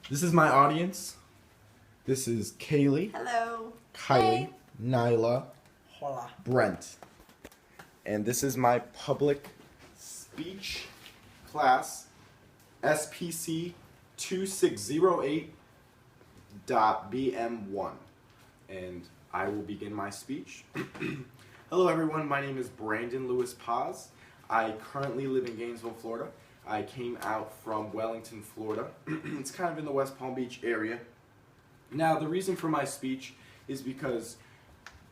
This is my audience. This is Kaylee, Hello. Kylie, Hey. Nyla, Hola. Brent. And this is my public speech class, SPC 2608.BM1. And I will begin my speech. Hello everyone, my name is Brandon Paz. I currently live in Gainesville, Florida. I came out from Wellington, Florida. It's kind of in the West Palm Beach area. Now, the reason for my speech is because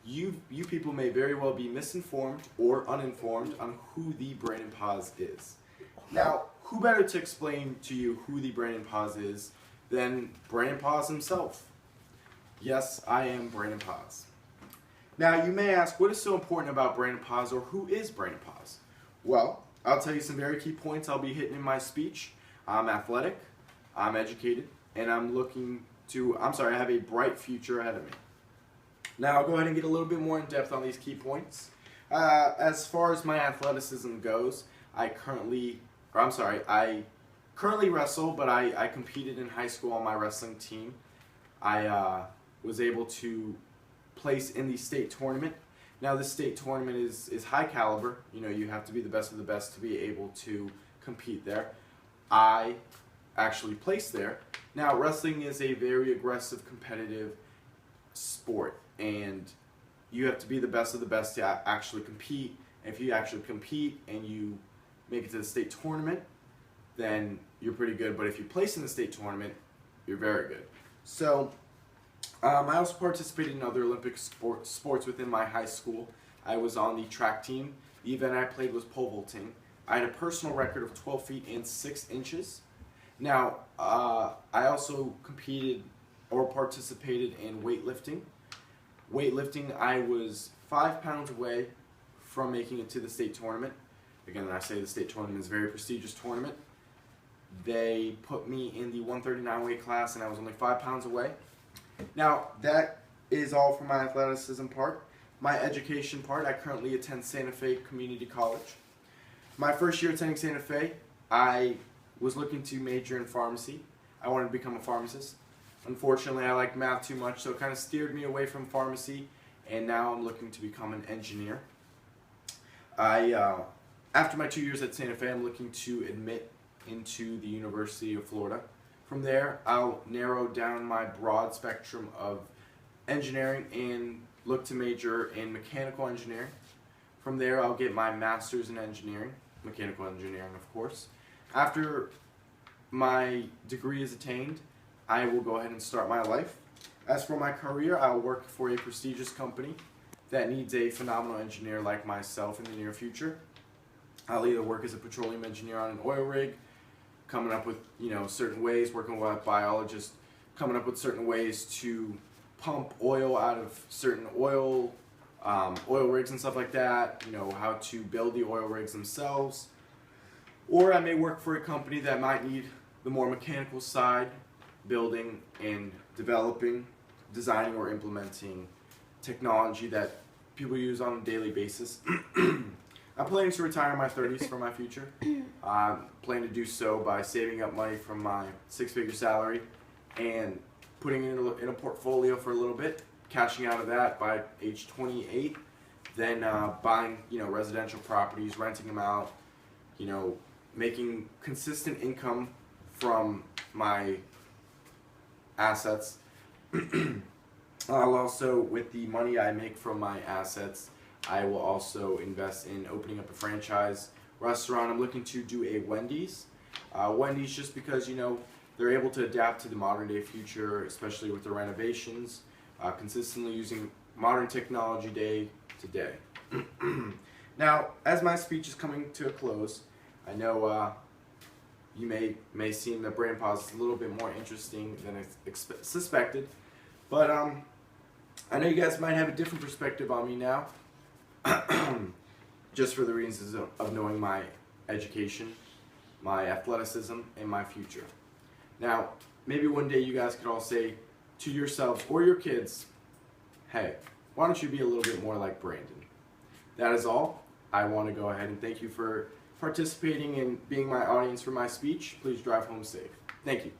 you people may very well be misinformed or uninformed on who the Brandon Paz is. Now, who better to explain to you who the Brandon Paz is than Brandon Paz himself? Yes, I am Brandon Paz. Now, you may ask, what is so important about Brandon Paz, or who is Brandon Paz? Well, I'll tell you some very key points I'll be hitting in my speech. I'm athletic, I'm educated, and I have a bright future ahead of me. Now, I'll go ahead and get a little bit more in depth on these key points. As far as my athleticism goes, I currently wrestle, but I competed in high school on my wrestling team. I was able to place in the state tournament. Now, this state tournament is high caliber. You know, you have to be the best of the best to be able to compete there. I actually placed there. Now, wrestling is a very aggressive, competitive sport, and you have to be the best of the best to actually compete. And if you actually compete and you make it to the state tournament, then you're pretty good. But if you place in the state tournament, you're very good. So, I also participated in other Olympic sports within my high school. I was on the track team. The event I played was pole vaulting. I had a personal record of 12 feet and 6 inches. Now, I also competed or participated in weightlifting. Weightlifting, I was 5 pounds away from making it to the state tournament. Again, I say the state tournament is a very prestigious tournament. They put me in the 139 weight class, and I was only 5 pounds away. Now, that is all for my athleticism part. My education part, I currently attend Santa Fe Community College. My first year attending Santa Fe, I was looking to major in pharmacy. I wanted to become a pharmacist. Unfortunately, I liked math too much, so it kind of steered me away from pharmacy, and now I'm looking to become an engineer. After my 2 years at Santa Fe, I'm looking to admit into the University of Florida. From there, I'll narrow down my broad spectrum of engineering and look to major in mechanical engineering. From there, I'll get my master's in engineering, mechanical engineering, of course. After my degree is attained, I will go ahead and start my life. As for my career, I'll work for a prestigious company that needs a phenomenal engineer like myself in the near future. I'll either work as a petroleum engineer on an oil rig, coming up with certain ways, working with biologists, coming up with certain ways to pump oil out of certain oil rigs and stuff like that. You know, how to build the oil rigs themselves. Or I may work for a company that might need the more mechanical side, building and developing, designing or implementing technology that people use on a daily basis. I'm planning to retire in my 30s for my future. I plan to do so by saving up money from my 6-figure salary and putting it in a portfolio for a little bit, cashing out of that by age 28, then buying residential properties, renting them out, making consistent income from my assets. I'll also, with the money I make from my assets, I will also invest in opening up a franchise restaurant. I'm looking to do a Wendy's. Wendy's just because, they're able to adapt to the modern day future, especially with the renovations, consistently using modern technology day to day. Now, as my speech is coming to a close, I know you may seem that Brandon Paz is a little bit more interesting than I suspected, but I know you guys might have a different perspective on me now. Just for the reasons of knowing my education, my athleticism, and my future. Now, maybe one day you guys could all say to yourselves or your kids, hey, why don't you be a little bit more like Brandon? That is all. I want to go ahead and thank you for participating and being my audience for my speech. Please drive home safe. Thank you.